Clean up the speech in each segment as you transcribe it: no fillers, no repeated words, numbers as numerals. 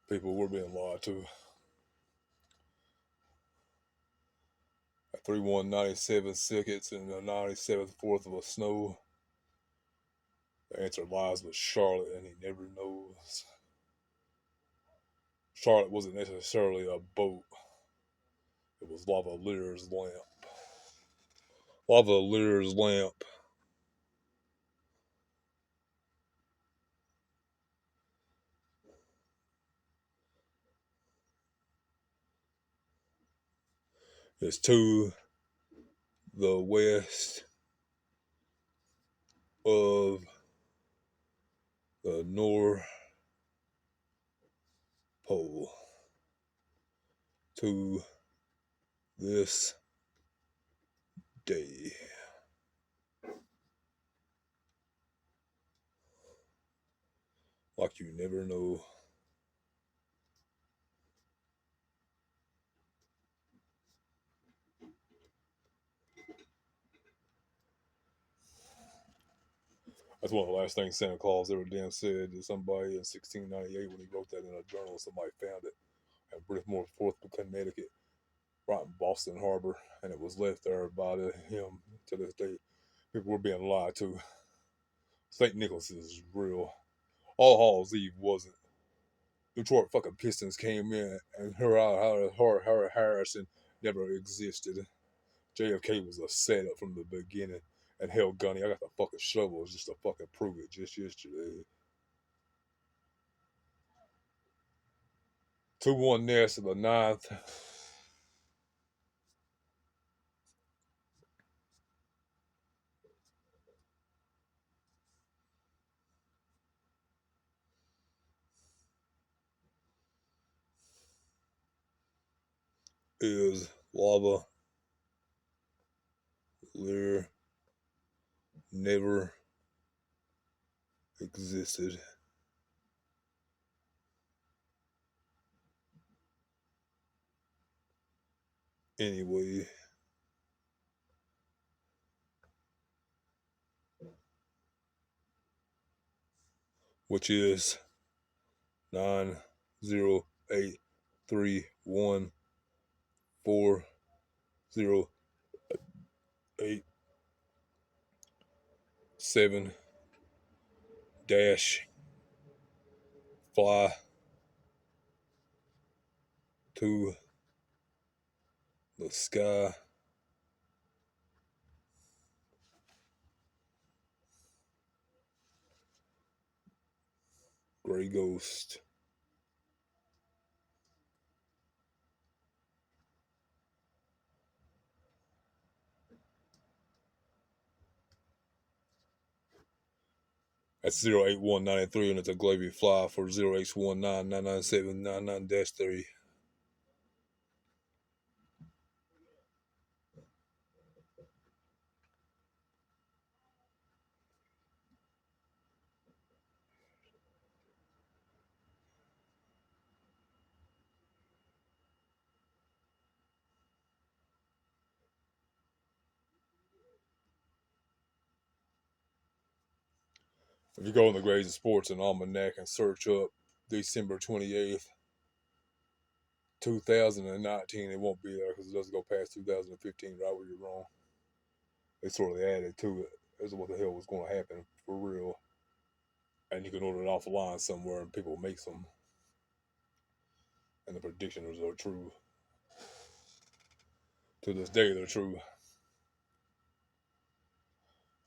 People were being lied to. At 3-1-97 seconds and the 97th fourth of a snow. The answer lies with Charlotte, and he never knows. Charlotte wasn't necessarily a boat. It was Lava Lear's lamp. Lava Lear's lamp. Is to the west of the North Pole. To this day. Like you never know. That's one of the last things Santa Claus ever damn said to somebody in 1698 when he wrote that in a journal. Somebody found it at Bridgeport, Connecticut, right in Boston Harbor, and it was left there by him to this day. People were being lied to. St. Nicholas is real. All Hallows Eve wasn't. Detroit fucking Pistons came in and Harrison never existed. JFK was a setup from the beginning. And hell, Gunny, I got the fucking shovels just to fucking prove it just yesterday. 2-1 Ness in the ninth. Is Lava Lear never existed. Anyway, which is 908314087 dash fly to the sky. Gray Ghost. That's 08193 and it's a Glavy fly for 0x1999799-3. If you go on the Grades of Sports and Almanac and search up December 28th, 2019, it won't be there because it doesn't go past 2015, right where you're wrong. They sort of added to it as to what the hell was going to happen for real. And you can order it off the line somewhere and people make them. And the predictions are true. To this day, they're true.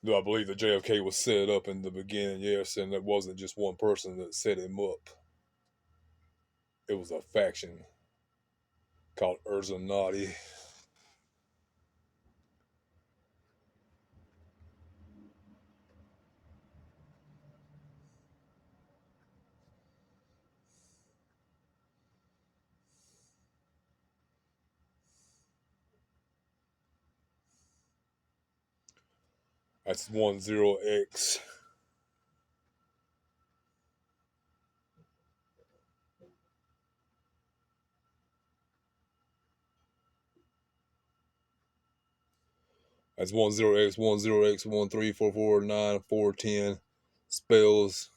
Do I believe that JFK was set up in the beginning? Yes, and it wasn't just one person that set him up. It was a faction called Urzanati. That's 10X. That's 10X, 10X, 13449 410 spells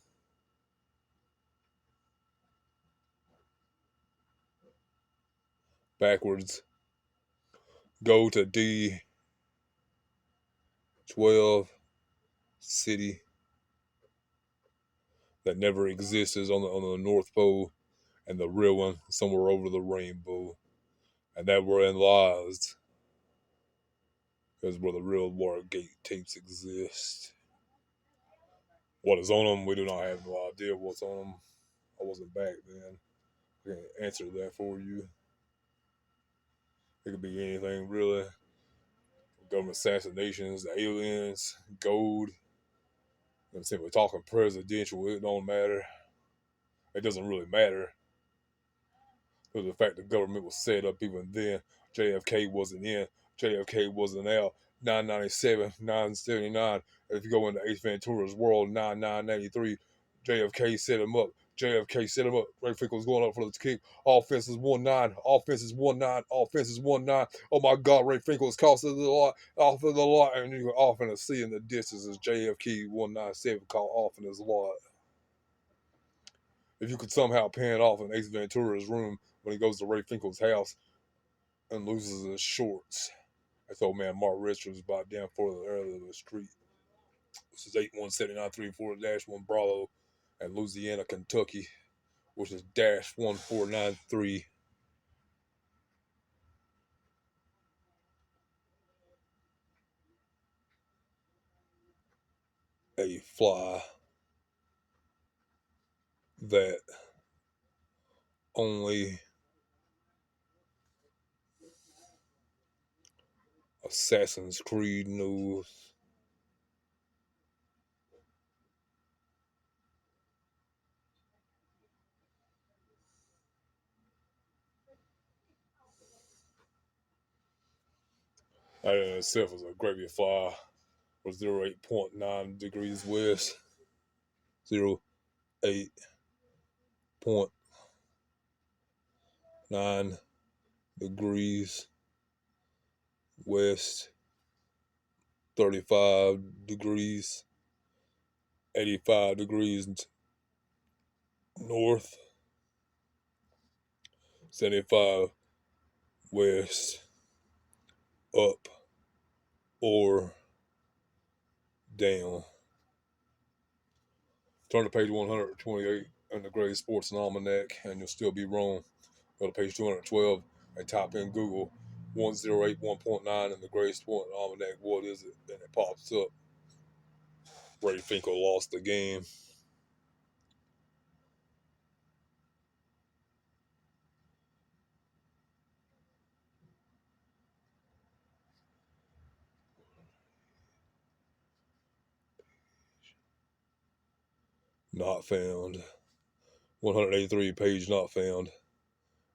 backwards. Go to D12 city that never exists is on the North Pole, and the real one somewhere over the rainbow, and that wherein lies is where the real Watergate tapes exist. What is on them, we do not have no idea what's on them. I wasn't back then. I can't answer that for you. It could be anything really. Government assassinations, aliens, gold. I'm saying we're talking presidential. It don't matter. It doesn't really matter. Because the fact the government was set up even then. JFK wasn't in. JFK wasn't out. 997, 979. If you go into Ace Ventura's world, 9993, JFK set him up. JFK set him up. Ray Finkle's going up for the kick. Offense is 1-9. Offense is 1-9. Offense is 1-9. Oh my God, Ray Finkle is costing the lot. Off of the lot. And you're off in the sea in the distance is JFK 197 called off in his lot. If you could somehow pan off in Ace Ventura's room when he goes to Ray Finkle's house and loses his shorts. That's old man Mark Richards about down for the early of the street. This is 817-934-1 Bravo and Louisiana, Kentucky, which is -1493. A fly that only Assassin's Creed knows. That in itself is a gravy fly for 08.9 degrees west, 08.9 degrees west, 35 degrees, 85 degrees north, 75 west, up or down. Turn to page 128 in the Gray Sports Almanac, and you'll still be wrong. Go to page 212 and type in Google 1081.9 in the Gray Sports Almanac. What is it? And it pops up. Ray Finkel lost the game. Not found. 183 page not found.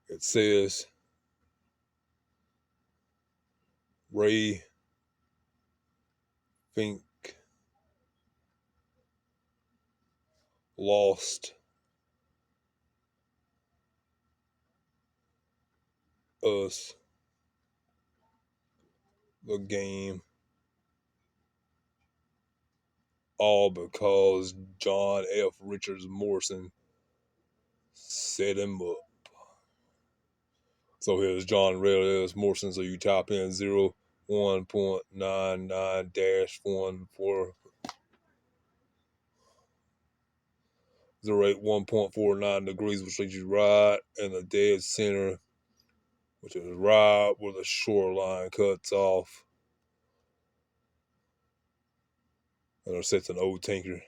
It says Ray Fink lost us the game all because John F. Richards Morrison set him up. So here's John F. Morrison. So you type in 01.99-14 081.49 degrees, which leads you right in the dead center, which is right where the shoreline cuts off. And there sits an old tanker,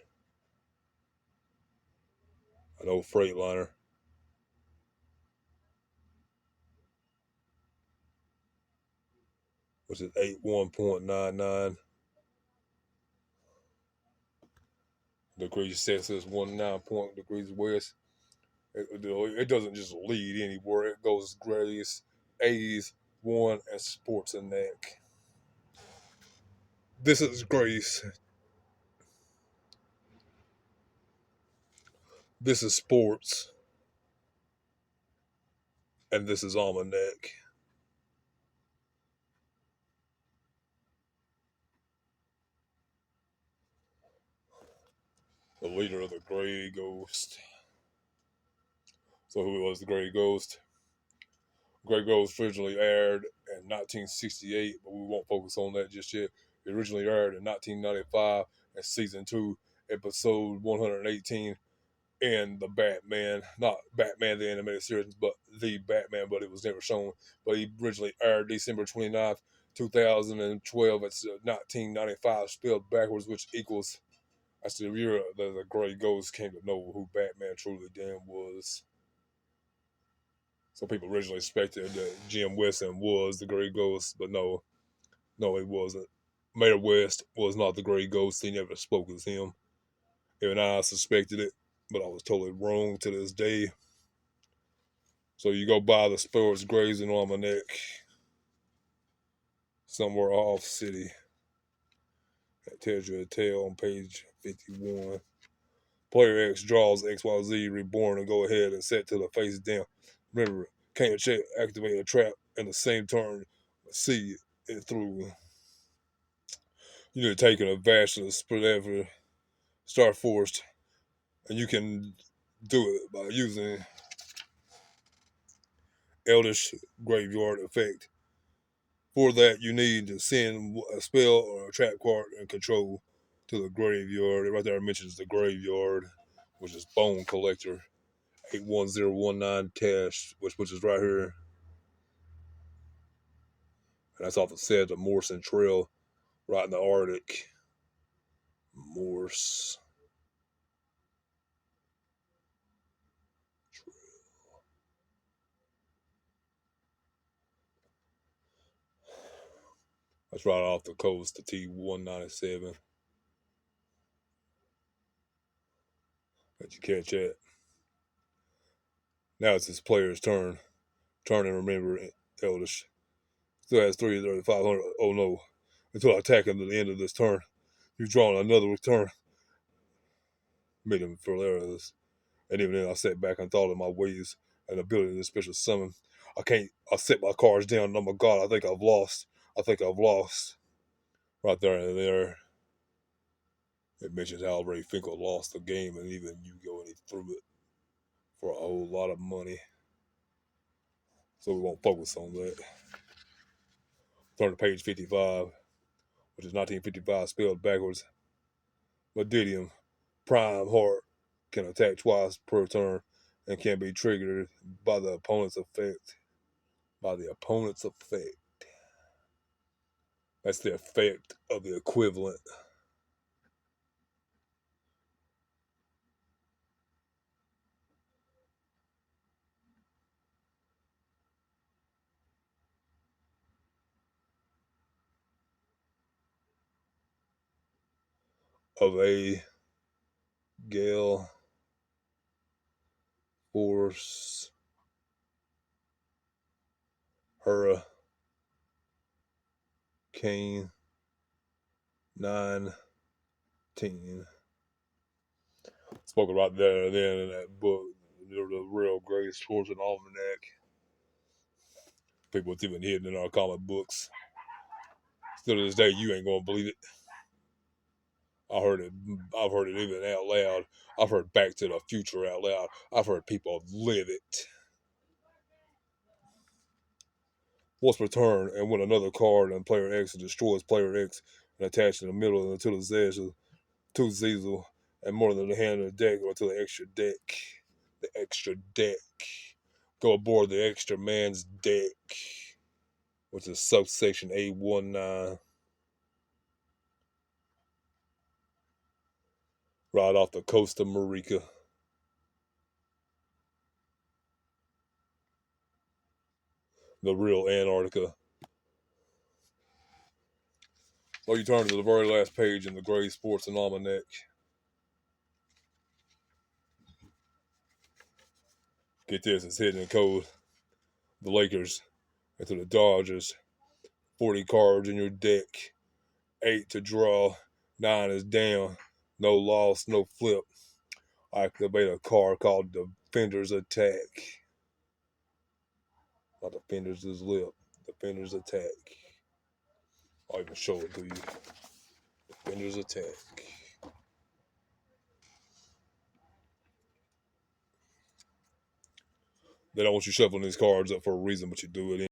an old freight liner. Which is 81.99 degrees Celsius, 19 degrees west. It doesn't just lead anywhere. It goes Grace, A's, One, and Sports and Neck. This is Grace. This is Sports. And this is Almanac. The leader of the Gray Ghost. So who was the Gray Ghost? Grey Ghost originally aired in 1968, but we won't focus on that just yet. It originally aired in 1995 in season 2, episode 118 in the Batman, not Batman the animated series, but the Batman, but it was never shown. But he originally aired December 29th, 2012. It's 1995 spelled backwards, which equals that's the year that the Grey Ghost came to know who Batman truly damn was. Some people originally expected that Jim Weston was the Grey Ghost, but no, he wasn't. Mayor West was not the Grey Ghost. He never spoke as him. Even I suspected it, but I was totally wrong to this day. So you go buy the Sports Grazing Almanac somewhere off city. That tells you a tale on page 51. Player X draws XYZ reborn and go ahead and set to the face down. Remember, can't check activate a trap in the same turn. See it through. You need to take an advantage whatever start forced, and you can do it by using Eldish Graveyard Effect. For that, you need to send a spell or a trap card and control to the graveyard. Right there, it mentions the graveyard, which is Bone Collector 81019 Tash, which is right here. And that's off the set of Morrison Trail, right in the Arctic. Morse. That's right off the coast, the T197. Let you catch that. Now it's his player's turn. Turn and remember Eldish. Still has 3,500. Oh no. Until I attack him at the end of this turn. You've drawn another return. Made him hilarious. And even then I sat back and thought of my ways and ability to special summon. I set my cards down. Oh my god, I think I've lost. Right there and there. It mentions how Ray Finkel lost the game and even you go and he threw it for a whole lot of money. So we won't focus on that. Turn to page 55, which is 1955 spelled backwards. Modidium, Prime Heart, can attack twice per turn and can be triggered by the opponent's effect. That's the effect of the equivalent. Of a gale force hurricane 19. Spoken right there and then in that book, the real Grace Towards an Almanac. People it's even hidden in our comic books. Still to this day, you ain't gonna believe it. I've heard it even out loud. I've heard Back to the Future out loud. I've heard people live it. Once per turn, and when another card and player X destroys player X and attached in the middle until the Zedge to Zizel and more than the hand of the deck or to the extra deck. The extra deck. Go aboard the extra man's deck, which is subsection A19. Right off the coast of Marika. The real Antarctica. So you turn to the very last page in the Gray Sports and Almanac. Get this, it's hidden in code. The Lakers into the Dodgers. 40 cards in your deck. 8 to draw. 9 is down. No loss, no flip. I activate a card called Defender's Attack. Not Defender's Lip. Defender's Attack. I'll even show it to you. Defender's Attack. They don't want you shuffling these cards up for a reason, but you do it